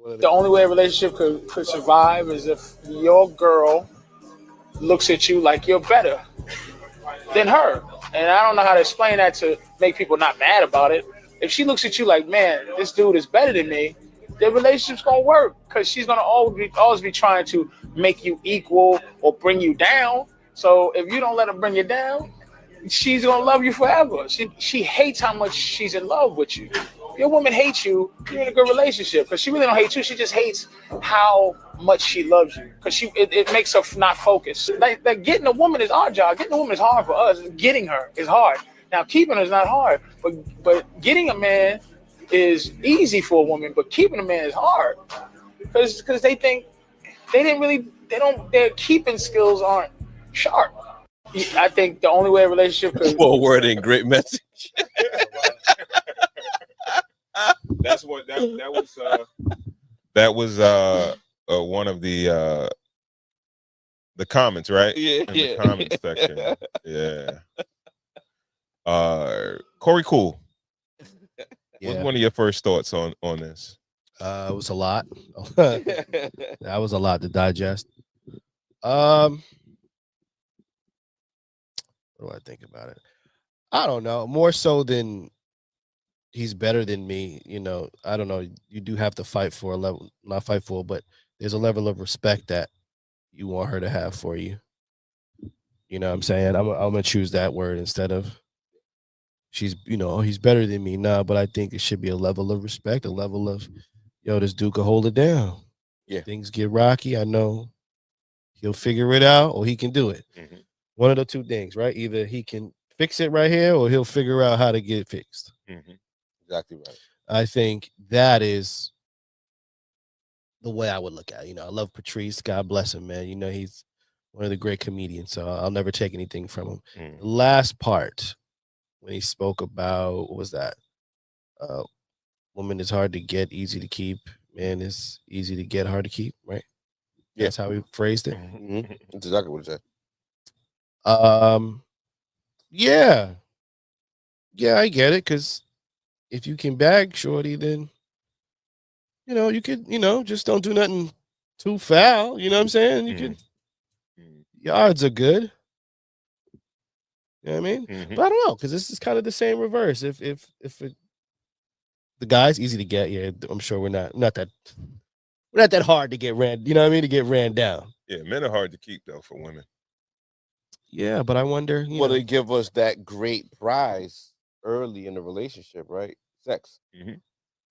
The only way a relationship could survive is if your girl looks at you like you're better than her. And I don't know how to explain that to make people not mad about it. If she looks at you like, man, this dude is better than me, the relationship's gonna work because she's gonna always be trying to make you equal or bring you down. So if you don't let her bring you down, she's gonna love you forever. She hates how much she's in love with you. Your woman hates you, you're in a good relationship because she really don't hate you. She just hates how much she loves you because it makes her not focus. Like getting a woman is our job. Getting a woman is hard for us. Getting her is hard. Now keeping her is not hard, but getting a man is easy for a woman, but keeping a man is hard because they think they didn't really they don't their keeping skills aren't sharp. I think the only way a relationship could Poor word and great message. That's what that was one of the comments, right? Yeah, in the comment section. Yeah. Corey Cool. What's one of your first thoughts on this? It was a lot. That was a lot to digest. What do I think about it? I don't know. More so than he's better than me, I don't know. You do have to fight for a level, not fight for, but there's a level of respect that you want her to have for you. You know what I'm saying? I'm gonna choose that word instead of she's, he's better than me. Nah, but I think it should be a level of respect, a level of, this dude could hold it down. Yeah. Things get rocky. I know he'll figure it out or he can do it. Mm-hmm. One of the two things, right? Either he can fix it right here or he'll figure out how to get it fixed. Mm-hmm. Exactly right. I think that is the way I would look at it. I love Patrice. God bless him, man. He's one of the great comedians, so I'll never take anything from him. Mm-hmm. The last part, when he spoke about, what was that? Woman is hard to get, easy to keep. Man is easy to get, hard to keep, right? Yeah. That's how he phrased it. Mm-hmm. That's exactly what he said. Yeah, I get it. Because if you can bag shorty, then you could, just don't do nothing too foul. You know what I'm saying? You could. Your odds are good. You know what I mean? Mm-hmm. But I don't know, because this is kind of the same reverse. If the guy's easy to get, yeah, I'm sure we're not that hard to get ran. You know what I mean? To get ran down. Yeah, men are hard to keep though for women. Yeah, but I wonder. They give us that great prize early in the relationship, right? Sex. Mm-hmm.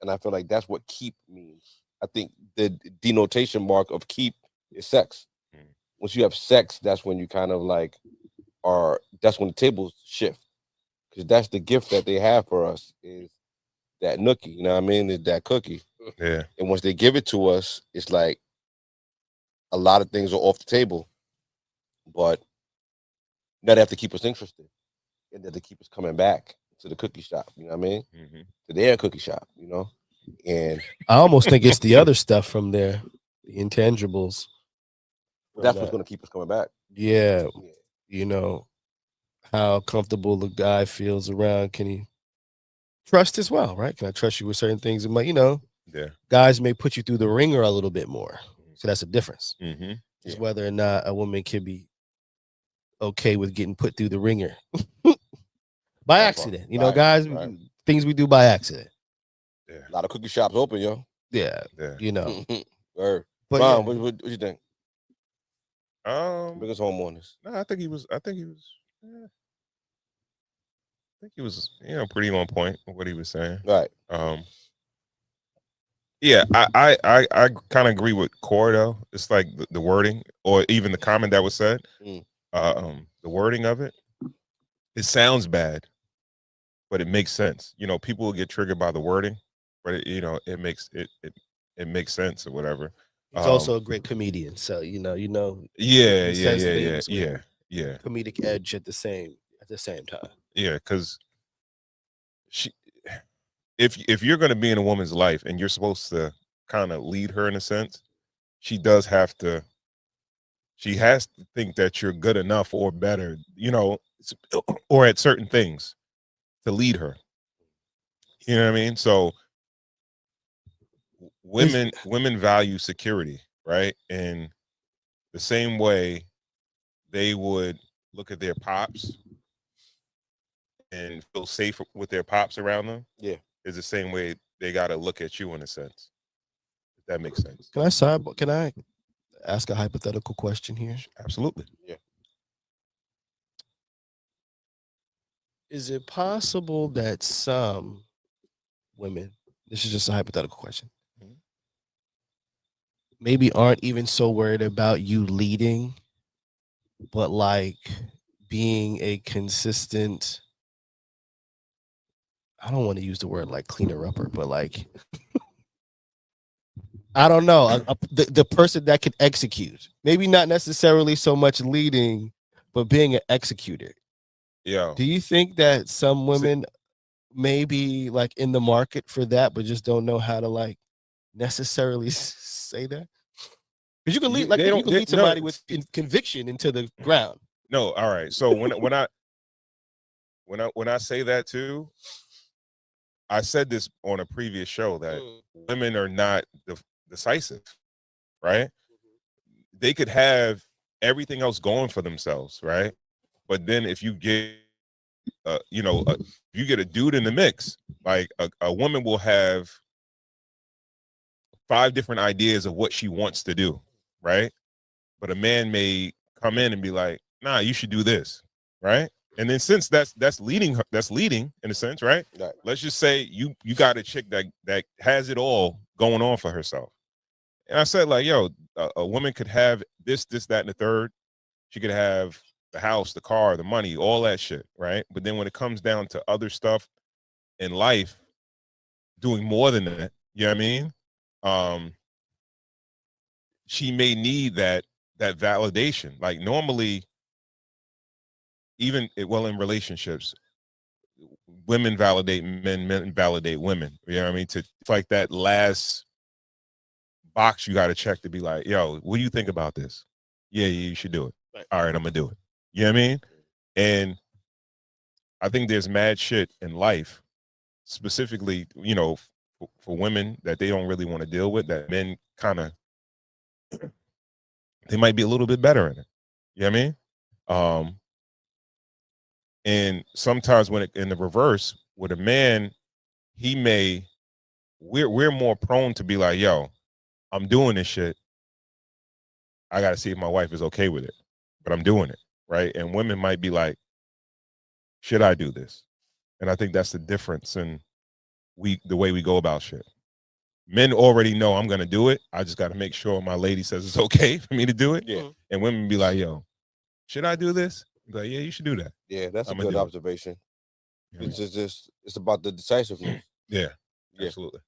And I feel like that's what keep means. I think the denotation mark of keep is sex. Mm-hmm. Once you have sex, that's when you kind of like that's when the tables shift. Because that's the gift that they have for us is that nookie, you know what I mean? Is that cookie. Yeah. And once they give it to us, it's like a lot of things are off the table. But now they have to keep us interested. And then to keep us coming back to the cookie shop, you know what I mean? Mm-hmm. To their cookie shop, And I almost think it's the other stuff from there, the intangibles. That's what's going to keep us coming back. Yeah. How comfortable the guy feels around. Can he trust as well, right? Can I trust you with certain things? Yeah. Guys may put you through the ringer a little bit more. So that's a difference. Mm-hmm. Is whether or not a woman can be okay with getting put through the ringer by accident. Guys, things we do by accident. Yeah. A lot of cookie shops open, yo. Yeah. But Ron, what you think? Biggest homeowners. No, I think he was pretty on point with what he was saying. Right. Yeah, I kind of agree with Core though. It's like the wording or even the comment that was said. The wording of it sounds bad, but it makes sense. People will get triggered by the wording, but it makes sense or whatever. He's also a great comedian, so Yeah. Comedic edge at the same time. Yeah, because if you're going to be in a woman's life and you're supposed to kind of lead her in a sense, she has to think that you're good enough or better, or at certain things to lead her. You know what I mean? So women value security, right? In the same way they would look at their pops and feel safe with their pops around them. Yeah. Is the same way they got to look at you in a sense. If that makes sense. Can I ask a hypothetical question here? Absolutely. Yeah. Is it possible that some women, this is just a hypothetical question, maybe aren't even so worried about you leading, but like being a consistent, I don't want to use the word like cleaner upper, but like, I don't know, the person that could execute, maybe not necessarily so much leading, but being an executor. Yeah. Do you think that some women may be like in the market for that, but just don't know how to like necessarily say that? Because you can lead, like you can lead somebody with conviction into the ground. No, all right. So when I say that too, I said this on a previous show that women are not decisive, right? They could have everything else going for themselves, right? But then if you get, you get a dude in the mix, like a woman will have 5 different ideas of what she wants to do, right? But a man may come in and be like, nah, you should do this, right? And then since that's leading in a sense, right? Let's just say you got a chick that has it all going on for herself. And I said, like, yo, a woman could have this, that, and the third. She could have the house, the car, the money, all that shit, right? But then when it comes down to other stuff in life, doing more than that, you know what I mean? She may need that validation. Like normally, even in relationships, women validate men, men validate women. You know what I mean? It's like that last box you got to check to be like, yo, what do you think about this? Yeah, you should do it. Right. All right, I'm gonna do it. You know what I mean? And I think there's mad shit in life, specifically, for women that they don't really want to deal with, that men kind of, they might be a little bit better in it. You know what I mean? And sometimes when in the reverse, with a man, we're more prone to be like, yo, I'm doing this shit. I got to see if my wife is okay with it, but I'm doing it, right? And women might be like, should I do this? And I think that's the difference in the way we go about shit. Men already know I'm gonna do it. I just got to make sure my lady says it's okay for me to do it. Yeah. And women be like, yo, should I do this? Be like, yeah, you should do that. Yeah, that's a good observation. Yeah. It's about the decisiveness. Yeah, absolutely.